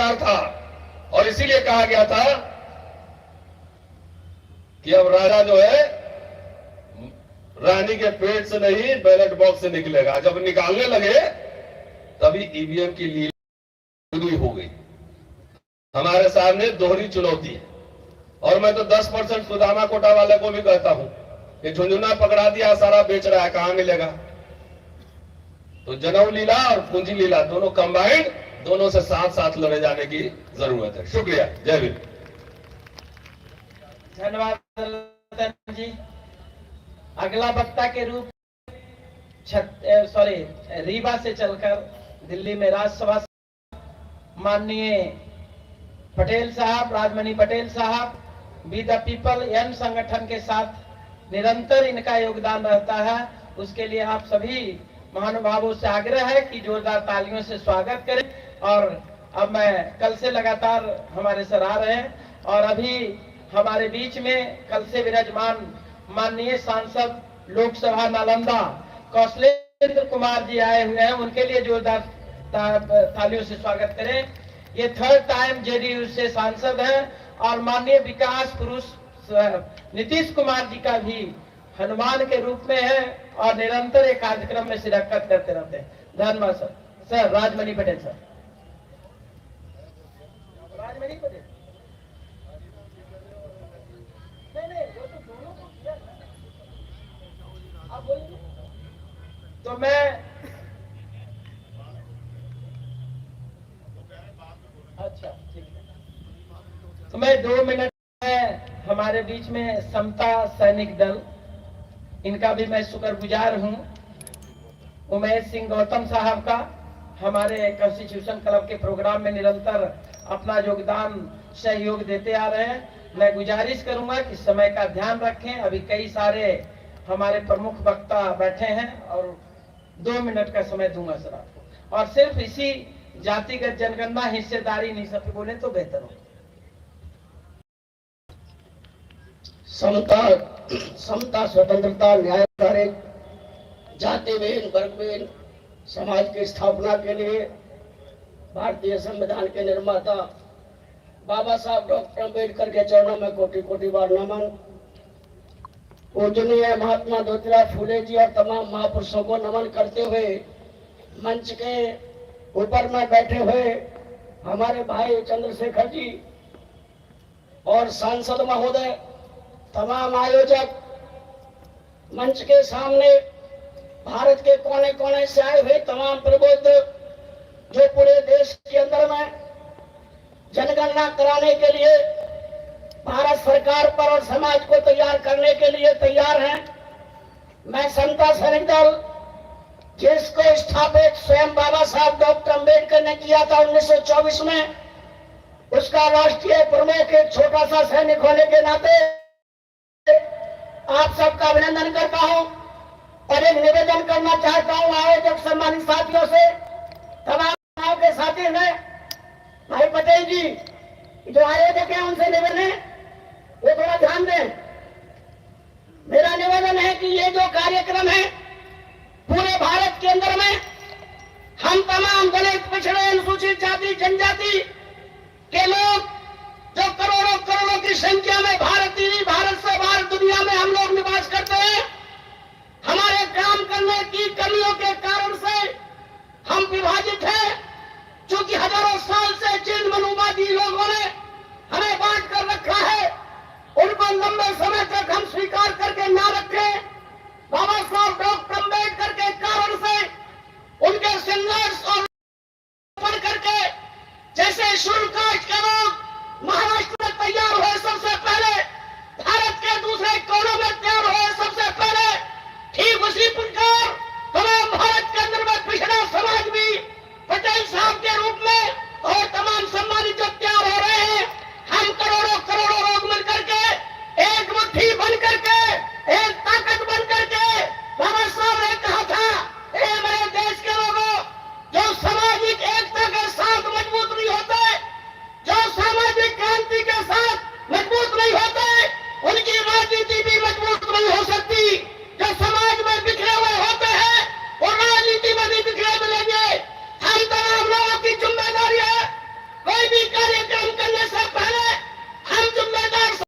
अधिकार था और इसीलिए कहा गया था कि अब राजा जो है रानी के पेट से नहीं बैलेट बॉक्स से निकलेगा। जब निकालने लगे तभी ईवीएम की लील हो गई। हमारे सामने दोहरी चुनौती है और मैं तो 10% सुदामा कोटा वाले को भी कहता हूं कि झुंझुना पकड़ा दिया, सारा बेच रहा है, कहां मिलेगा? तो जनऊ लीला और पूंजी लीला दोनों कंबाइंड, दोनों से साथ साथ लड़े जाने की जरूरत है। शुक्रिया, जय भीम। धन्यवाद रतन जी। अगला वक्ता के रूप रीवा से चलकर दिल्ली में राज्यसभा माननीय पटेल साहब, राजमणि पटेल साहब, बी द पीपल एन संगठन के साथ निरंतर इनका योगदान रहता है। उसके लिए आप सभी महानुभावों से आग्रह है कि जोरदार तालियों से स्वागत करें। और अब मैं कल से लगातार हमारे सर आ रहे हैं और अभी हमारे बीच में कल से विराजमान माननीय सांसद लोकसभा नालंदा कौशलेंद्र कुमार जी आए हुए हैं। उनके लिए जोरदार तालियों से स्वागत करें। ये 3rd टाइम जेडीयू से सांसद हैं और माननीय विकास पुरुष नीतीश कुमार जी का भी हनुमान के रूप में है और निरंतर एक कार्यक्रम में शिरकत करते रहते हैं। धन्यवाद sir. Sir Rajmani Patel sir. Rajmani Patel नहीं, वो तो दोनों को किया ना। आप बोलिए। तो मैं अच्छा ठीक है, तो मैं 2 मिनट में हमारे बीच में समता सैनिक दल, इनका भी मैं शुक्रगुजार हूं। उमेश सिंह गौतम साहब का हमारे कॉन्स्टिट्यूशन क्लब के प्रोग्राम में निरंतर अपना योगदान सहयोग देते आ रहे हैं। मैं गुजारिश करूंगा कि समय का ध्यान रखें। अभी कई सारे हमारे प्रमुख वक्ता बैठे हैं और 2 मिनट का समय दूंगा सर आपको। और सिर्फ इसी जातिगत जनगणना हिस्सेदारी नहीं सब बोले तो बेहतर हो। समता, स्वतंत्रता, न्याय, जातिहीन वर्गहीन समाज की स्थापना के लिए भारतीय संविधान के निर्माता बाबा साहब डॉक्टर अम्बेडकर के चरणों में कोटि कोटि बार नमन। पूजनीय महात्मा ज्योतिराव फूले जी और तमाम महापुरुषों को नमन करते हुए मंच के ऊपर में बैठे हुए हमारे भाई चंद्रशेखर जी और सांसद महोदय, तमाम आयोजक, मंच के सामने भारत के कोने कोने से आए हुए तमाम प्रबुद्ध जो पूरे देश के अंदर में जनगणना कराने के लिए भारत सरकार पर और समाज को तैयार करने के लिए तैयार हैं। मैं समता सैनिक दल, जिसको स्थापित स्वयं बाबा साहब डॉक्टर अम्बेडकर ने किया था 1924 में, उसका राष्ट्रीय प्रमुख एक छोटा सा सैनिक होने के नाते आप सबका अभिनंदन करता हूं और एक निवेदन करना चाहता हूं आयोजक सम्मानित साथियों से, तमाम के साथी हैं, भाई पटेल जी जो आयोजक है उनसे निवेदन है वो थोड़ा ध्यान दें। मेरा निवेदन है कि ये जो कार्यक्रम है पूरे भारत के अंदर में हम तमाम दलित, पिछड़े, अनुसूचित जाति, जनजाति के लोग जो करोड़ों करोड़ों की संख्या में भारत से बाहर दुनिया में हम लोग निवास करते हैं, हमारे काम करने की कमियों के कारण से हम विभाजित हैं। क्योंकि हजारों साल से जिन मनुवादी लोगों ने हमें बांट कर रखा है उनको लंबे समय तक हम स्वीकार करके ना रखें। बाबा साहब डॉक्टर अम्बेडकर के कारण से उनके संघर्ष और पढ़ करके जैसे शुल्काज के लोग महाराष्ट्र में तैयार हुए सबसे पहले, भारत के दूसरे कोनों में तैयार हुए सबसे पहले, ठीक उसी प्रकार तमाम भारत के अंदर में पिछड़ा समाज भी पटेल साहब के रूप में और तमाम सम्मानित जो तैयार हो रहे हैं, हम करोड़ों करोड़ों लोग मिलकर के एक मुट्ठी बन करके, एक ताकत बन करके, बाबा साहब ने कहा था मेरे देश के लोगों, जो सामाजिक एकता के साथ मजबूत नहीं होते, जो सामाजिक क्रांति के साथ मजबूत नहीं होते, उनकी राजनीति भी मजबूत नहीं हो सकती। जो समाज में बिखरे हुए होते हैं वो राजनीति में भी बिखरे मिलेंगे। हम तमाम लोगों की जिम्मेदारी है